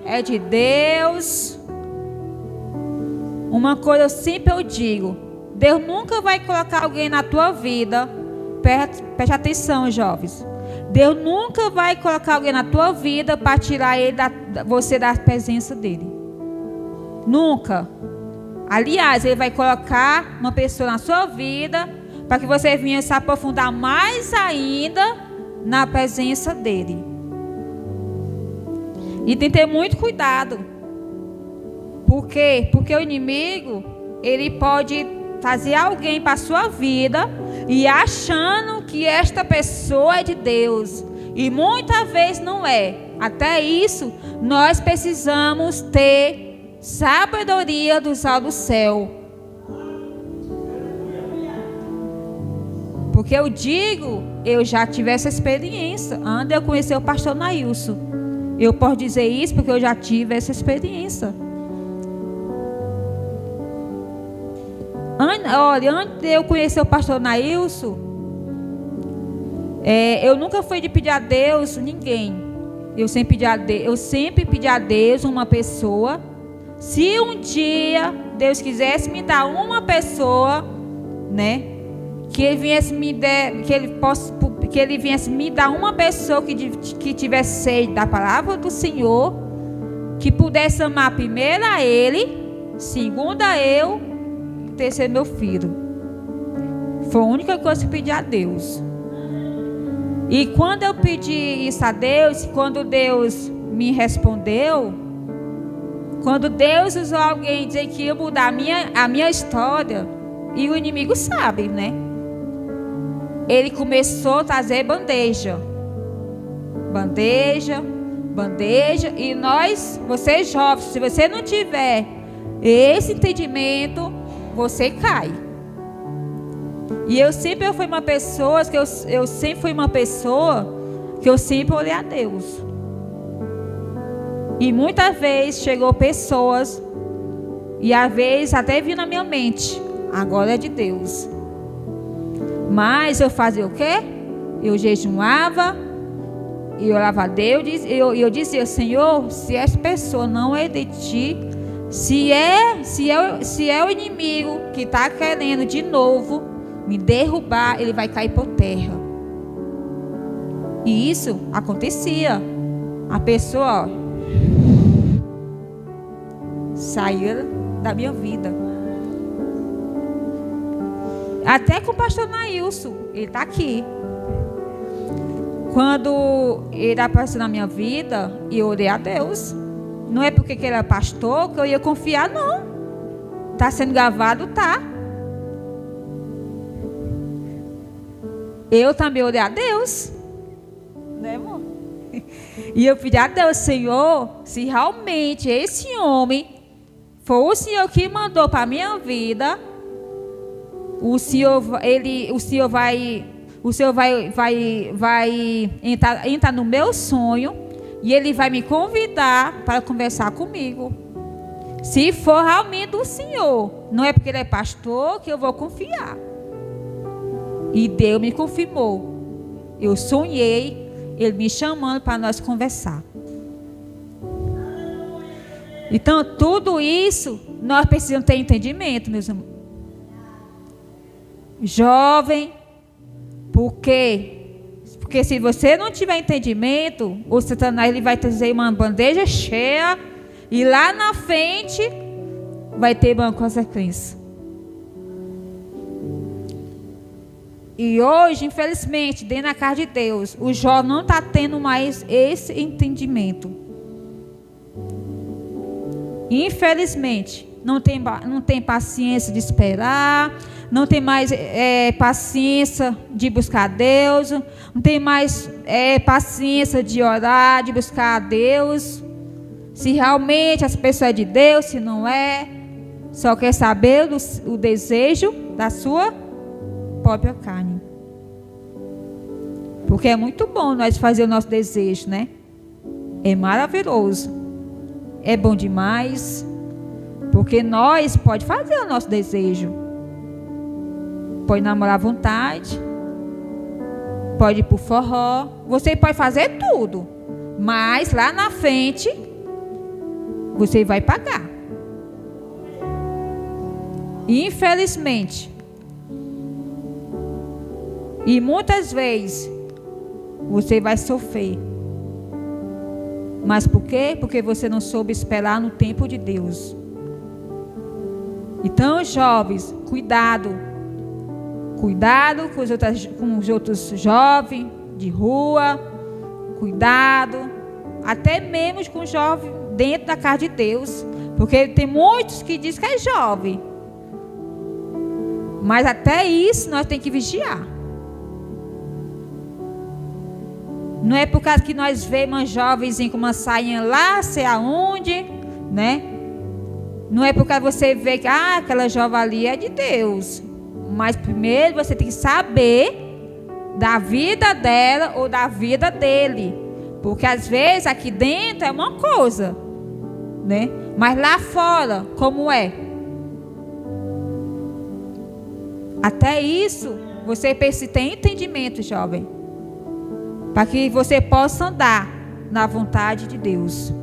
É de Deus. Uma coisa eu sempre digo: Deus nunca vai colocar alguém na tua vida. Preste atenção, jovens. Deus nunca vai colocar alguém na tua vida para tirar você da presença dele. Nunca. Aliás, ele vai colocar uma pessoa na sua vida para que você venha se aprofundar mais ainda na presença dele. E tem que ter muito cuidado. Por quê? Porque o inimigo, ele pode trazer alguém para a sua vida e achando que esta pessoa é de Deus. E muitas vezes não é. Até isso, nós precisamos ter sabedoria dos céus do céu. Porque eu já tive essa experiência. Antes de eu conhecer o pastor Nailson. Eu posso dizer isso porque eu já tive essa experiência. Olha, antes de eu conhecer o pastor Nailson, eu nunca fui de pedir a Deus ninguém. Eu sempre pedi a Deus uma pessoa. Se um dia Deus quisesse me dar uma pessoa, né, que ele viesse me dar uma pessoa que tivesse sede da palavra do Senhor, que pudesse amar primeiro a Ele, segundo a eu, e terceiro meu filho. Foi a única coisa que eu pedi a Deus. E quando eu pedi isso a Deus, quando Deus me respondeu, quando Deus usou alguém dizer que ia mudar a minha história, e o inimigo sabe, né? Ele começou a trazer bandeja, e vocês jovens, se você não tiver esse entendimento, você cai. E eu sempre fui uma pessoa que eu sempre olhei a Deus. E muitas vezes chegou pessoas e às vezes até vi na minha mente, agora é de Deus. Mas eu fazia o quê? Eu jejuava, e eu orava a Deus, e eu dizia, Senhor, se essa pessoa não é de ti, se é o inimigo que está querendo de novo me derrubar, ele vai cair por terra. E isso acontecia. A pessoa, ó, saía da minha vida. Até com o pastor Nailson, ele está aqui. Quando ele apareceu na minha vida, eu orei a Deus. Não é porque ele era pastor que eu ia confiar, não. Está sendo gravado, tá. Eu também orei a Deus. Né, amor? E eu pedi a Deus, Senhor, se realmente esse homem foi o Senhor que mandou para a minha vida, o Senhor vai entrar no meu sonho e ele vai me convidar para conversar comigo. Se for realmente do Senhor, não é porque ele é pastor que eu vou confiar. E Deus me confirmou. Eu sonhei, ele me chamando para nós conversar. Então, tudo isso, nós precisamos ter entendimento, meus irmãos. Jovem, por quê? Porque se você não tiver entendimento, o Satanás ele vai trazer uma bandeja cheia e lá na frente vai ter uma consequência. E hoje, infelizmente, dentro da casa de Deus, o jovem não está tendo mais esse entendimento. Infelizmente, não tem paciência de esperar, não tem mais paciência de buscar Deus, não tem mais paciência de orar, de buscar a Deus. Se realmente essa pessoa é de Deus, se não é, só quer saber o desejo da sua própria carne. Porque é muito bom nós fazer o nosso desejo, né? É maravilhoso. É bom demais. Porque nós pode fazer o nosso desejo. Pode namorar à vontade. Pode ir pro forró. Você pode fazer tudo. Mas lá na frente, você vai pagar. Infelizmente. E muitas vezes você vai sofrer. Mas por quê? Porque você não soube esperar no tempo de Deus. Então, jovens, cuidado. Cuidado com os outros jovens de rua. Cuidado. Até mesmo com os jovens dentro da casa de Deus. Porque tem muitos que dizem que é jovem. Mas até isso nós temos que vigiar. Não é por causa que nós vemos uma jovenzinha com uma sainha lá, sei aonde, né? Não é por causa que você vê que aquela jovem ali é de Deus. Mas primeiro você tem que saber da vida dela ou da vida dele. Porque às vezes aqui dentro é uma coisa, né? Mas lá fora, como é? Até isso, você precisa ter entendimento, jovem. Para que você possa andar na vontade de Deus.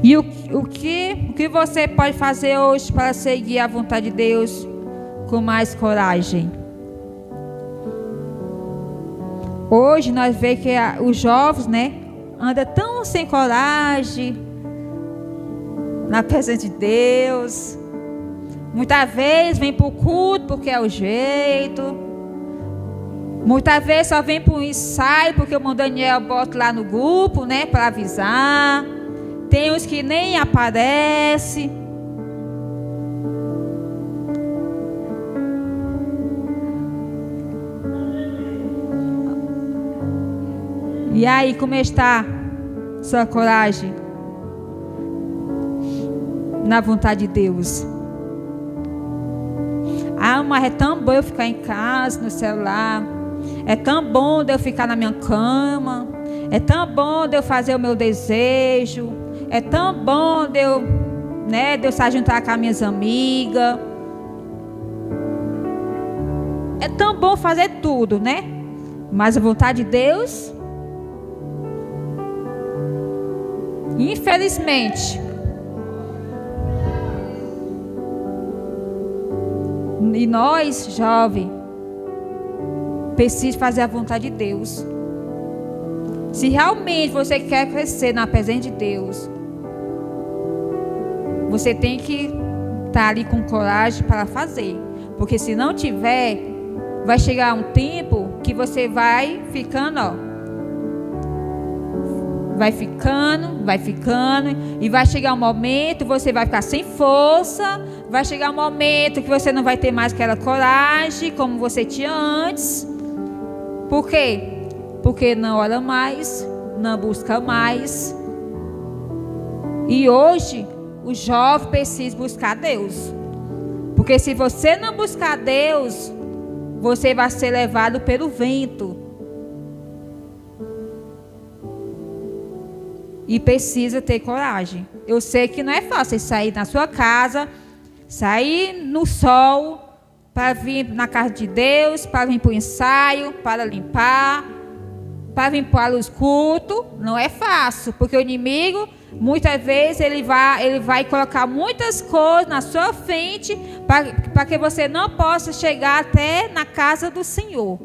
E o que você pode fazer hoje para seguir a vontade de Deus com mais coragem? Hoje nós vemos que os jovens, né, andam tão sem coragem na presença de Deus. Muitas vezes vem para o culto porque é o jeito. Muitas vezes só vem para um ensaio porque o irmão Daniel bota lá no grupo, né, para avisar. Tem uns que nem aparecem. E aí, como está sua coragem na vontade de Deus? Ah, mas é tão bom eu ficar em casa, no celular. É tão bom de eu ficar na minha cama. É tão bom de eu fazer o meu desejo. É tão bom de eu, de eu se juntar com as minhas amigas. É tão bom fazer tudo, né? Mas a vontade de Deus, infelizmente, e nós, jovens, precisamos fazer a vontade de Deus. Se realmente você quer crescer na presença de Deus, você tem que estar ali com coragem para fazer. Porque se não tiver, vai chegar um tempo que você vai ficando, vai ficando, e vai chegar um momento, você vai ficar sem força, vai chegar um momento que você não vai ter mais aquela coragem como você tinha antes. Por quê? Porque não ora mais, não busca mais. E hoje, o jovem precisa buscar Deus. Porque se você não buscar Deus, você vai ser levado pelo vento. E precisa ter coragem. Eu sei que não é fácil sair na sua casa, sair no sol, para vir na casa de Deus, para vir para o ensaio, para limpar, para vir para os cultos. Não é fácil, porque o inimigo, muitas vezes, ele vai colocar muitas coisas na sua frente, para que você não possa chegar até na casa do Senhor.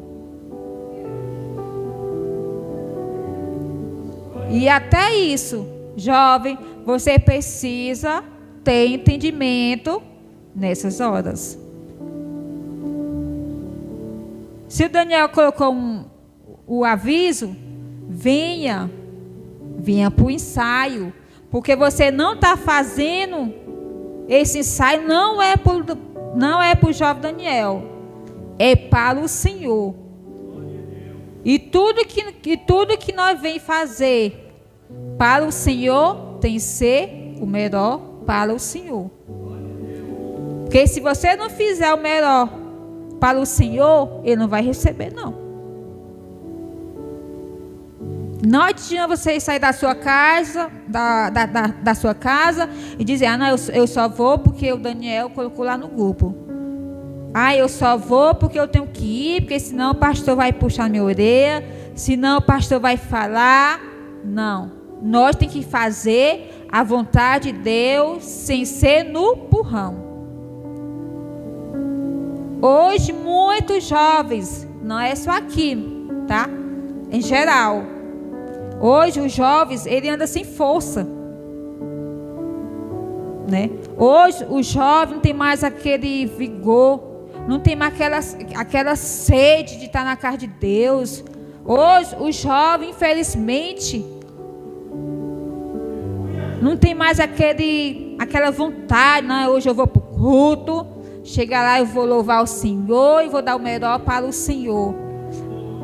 E até isso, jovem, você precisa ter entendimento nessas horas. Se o Daniel colocou o aviso, venha para o ensaio, porque você não está fazendo esse ensaio, não é para o jovem Daniel, é para o Senhor. E tudo que nós vem fazer para o Senhor tem que ser o melhor para o Senhor. Porque se você não fizer o melhor para o Senhor, Ele não vai receber, não. Não adianta você sair da sua casa, da sua casa e dizer, não, eu só vou porque o Daniel colocou lá no grupo. Eu só vou porque eu tenho que ir, porque senão o pastor vai puxar minha orelha, senão o pastor vai falar. Não, nós temos que fazer a vontade de Deus sem ser no empurrão. Hoje, muitos jovens, não é só aqui, tá? Em geral. Hoje, os jovens, ele anda sem força. Né? Hoje, o jovem não tem mais aquele vigor, não tem mais aquela sede de estar na casa de Deus. Hoje, o jovem, infelizmente, não tem mais aquela vontade. Não, hoje eu vou para o culto, chegar lá eu vou louvar o Senhor e vou dar o melhor para o Senhor.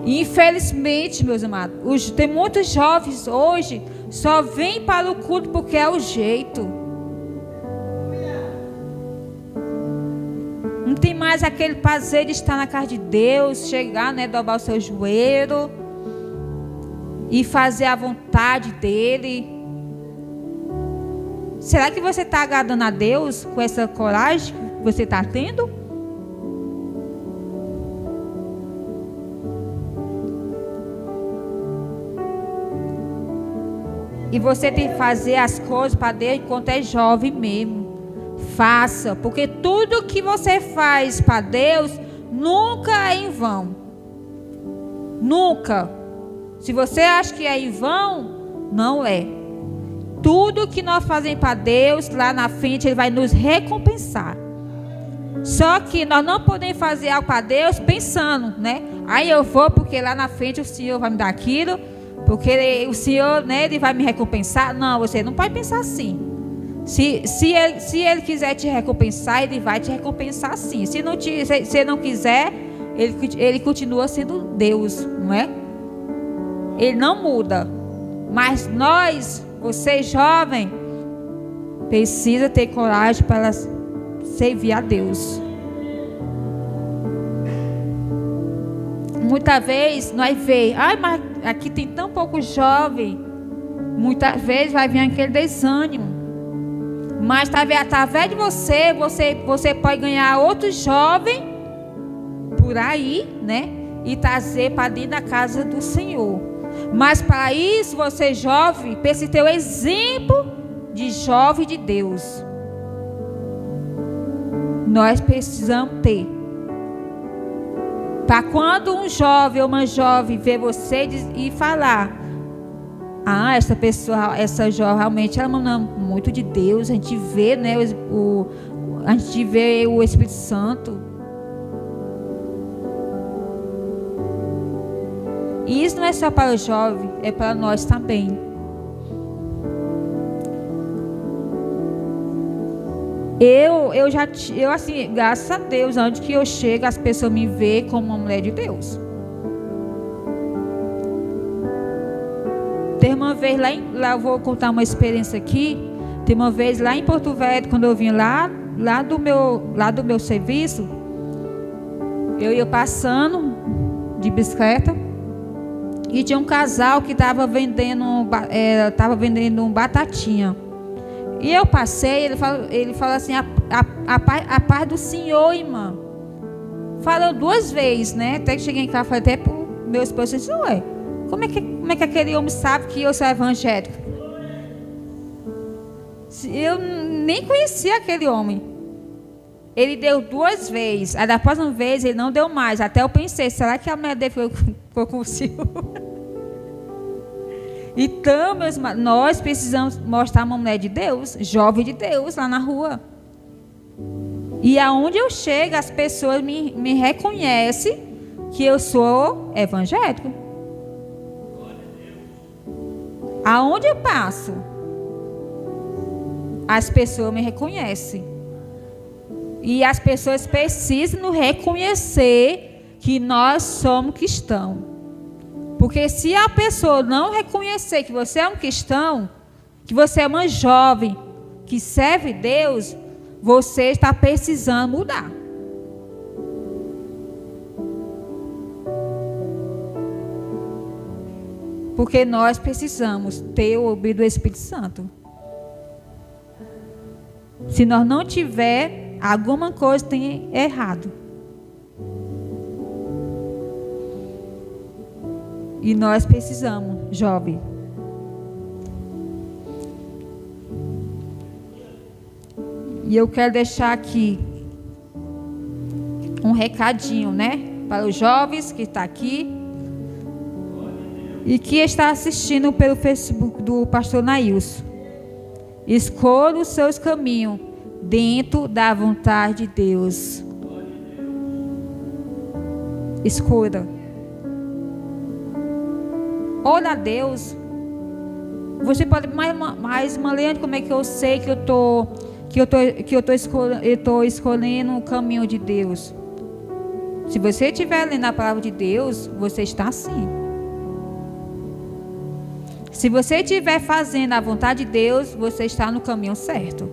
Infelizmente, meus amados, tem muitos jovens hoje só vêm para o culto porque é o jeito. Não tem mais aquele prazer de estar na casa de Deus, chegar, dobrar o seu joelho e fazer a vontade dEle. Será que você está agradando a Deus com essa coragem que você está tendo? E você tem que fazer as coisas para Deus enquanto é jovem mesmo. Faça, porque tudo que você faz para Deus nunca é em vão. Nunca. Se você acha que é em vão, não é. Tudo que nós fazemos para Deus, lá na frente, Ele vai nos recompensar. Só que nós não podemos fazer algo para Deus pensando, Aí eu vou porque lá na frente o Senhor vai me dar aquilo, porque o Senhor, Ele vai me recompensar. Não, você não pode pensar assim. Se ele quiser te recompensar, Ele vai te recompensar sim. Se ele não quiser, ele continua sendo Deus, não é? Ele não muda. Mas nós, você jovem, precisa ter coragem para servir a Deus. muitas vezes nós vemos, mas aqui tem tão pouco jovem. Muitas vezes vai vir aquele desânimo. Mas através de você pode ganhar outro jovem por aí, né? E trazer para dentro da casa do Senhor. Mas para isso, você jovem, precisa ter o exemplo de jovem de Deus. Nós precisamos ter. Para quando um jovem ou uma jovem ver você e falar: essa pessoa, essa jovem realmente ela ama muito de Deus. A gente vê, né, a gente vê o Espírito Santo. E isso não é só para o jovem, é para nós também. Eu assim, graças a Deus, onde que eu chego, as pessoas me veem como uma mulher de Deus. Tem uma vez lá eu vou contar uma experiência aqui. Tem uma vez lá em Porto Velho, quando eu vim lá do meu serviço, eu ia passando de bicicleta e tinha um casal que estava vendendo batatinha. E eu passei, ele falou assim: a paz do Senhor, irmã. Falou 2 vezes, né? Até que cheguei em casa, falei até pro meu esposo, disse: ué, como é que aquele homem sabe que eu sou evangélico? Eu nem conhecia aquele homem. Ele deu 2 vezes. Aí da próxima vez ele não deu mais. Até eu pensei: será que a mulher dele ficou com o ciúme? Então, meus irmãos, nós precisamos mostrar uma mulher de Deus, jovem de Deus, lá na rua. E aonde eu chego, as pessoas me reconhecem que eu sou evangélico. Aonde eu passo, as pessoas me reconhecem. E as pessoas precisam nos reconhecer que nós somos cristãos. Porque se a pessoa não reconhecer que você é um cristão, que você é uma jovem que serve Deus, você está precisando mudar. Porque nós precisamos ter o obediência do Espírito Santo. Se nós não tiver, alguma coisa tem errado. E nós precisamos, jovem. E eu quero deixar aqui um recadinho, né? Para os jovens que estão aqui e que está assistindo pelo Facebook do pastor Nailson. Escolha os seus caminhos dentro da vontade de Deus. Escolha. Ora a Deus. Você pode, mas Marlene, como é que eu sei que eu estou escolhendo o caminho de Deus? Se você estiver lendo a palavra de Deus, você está assim. Se você estiver fazendo a vontade de Deus, você está no caminho certo.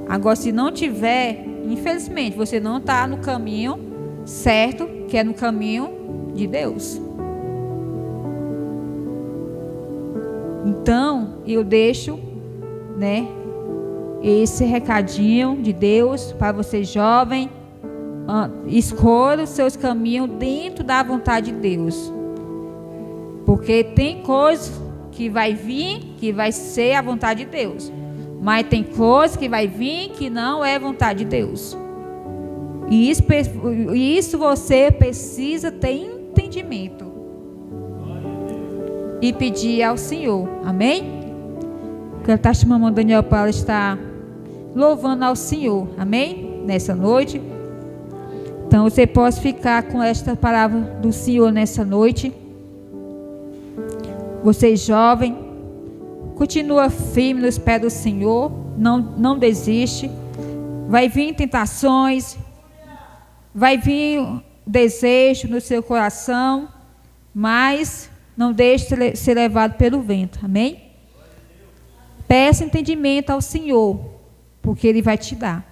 Agora, se não tiver, infelizmente, você não está no caminho certo, que é no caminho de Deus. Então, eu deixo, né, esse recadinho de Deus para você jovem. Escolha os seus caminhos dentro da vontade de Deus. Porque tem coisas que vai vir, que vai ser a vontade de Deus. Mas tem coisas que vai vir que não é vontade de Deus. E isso você precisa ter entendimento. E pedir ao Senhor. Amém? Eu estou chamando o Daniel para estar louvando ao Senhor. Amém? Nessa noite. Então você pode ficar com esta palavra do Senhor nessa noite. Você jovem, continua firme nos pés do Senhor. Não desiste. Vai vir tentações. Vai vir desejo no seu coração. Mas não deixe ser levado pelo vento. Amém? Peça entendimento ao Senhor, porque Ele vai te dar.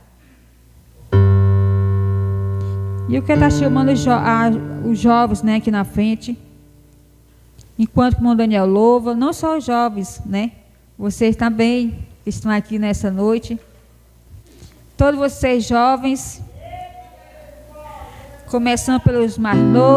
E eu quero estar chamando os jovens, né, aqui na frente. Enquanto o irmão Daniel louva, não só os jovens, né? Vocês também que estão aqui nessa noite. Todos vocês jovens, começando pelos mais novos.